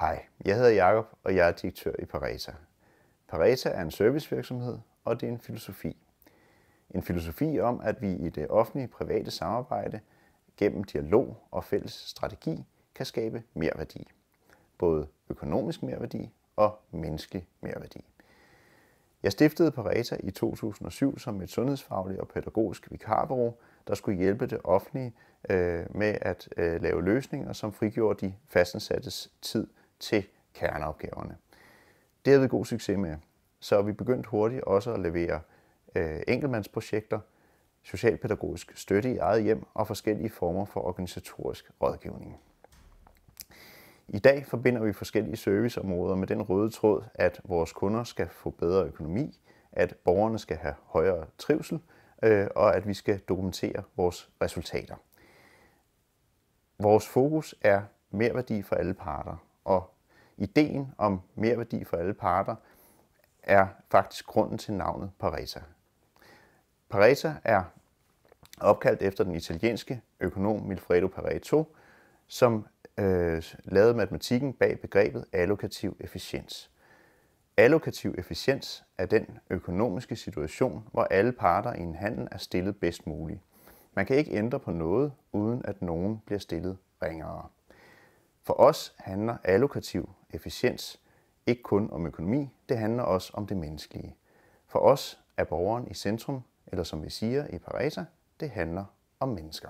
Hej, jeg hedder Jakob, og jeg er direktør i Pareta. Pareta er en servicevirksomhed, og det er en filosofi. En filosofi om, at vi i det offentlige-private samarbejde gennem dialog og fælles strategi kan skabe merværdi. Både økonomisk merværdi og menneskelig merværdi. Jeg stiftede Pareta i 2007 som et sundhedsfagligt og pædagogisk vikarbureau, der skulle hjælpe det offentlige med at lave løsninger, som frigjorde de fastansattes tid til kerneopgaverne. Det havde vi god succes med, så vi begyndte hurtigt også at levere enkeltmandsprojekter, socialpædagogisk støtte i eget hjem og forskellige former for organisatorisk rådgivning. I dag forbinder vi forskellige serviceområder med den røde tråd, at vores kunder skal få bedre økonomi, at borgerne skal have højere trivsel, og at vi skal dokumentere vores resultater. Vores fokus er merværdi for alle parter, og ideen om merværdi for alle parter er faktisk grunden til navnet Pareta. Pareta er opkaldt efter den italienske økonom Vilfredo Pareto, som lavede matematikken bag begrebet allokativ efficiens. Allokativ efficiens er den økonomiske situation, hvor alle parter i en handel er stillet bedst muligt. Man kan ikke ændre på noget, uden at nogen bliver stillet ringere. For os handler allokativ efficiens ikke kun om økonomi, det handler også om det menneskelige. For os er borgeren i centrum, eller som vi siger i Pareta, det handler om mennesker.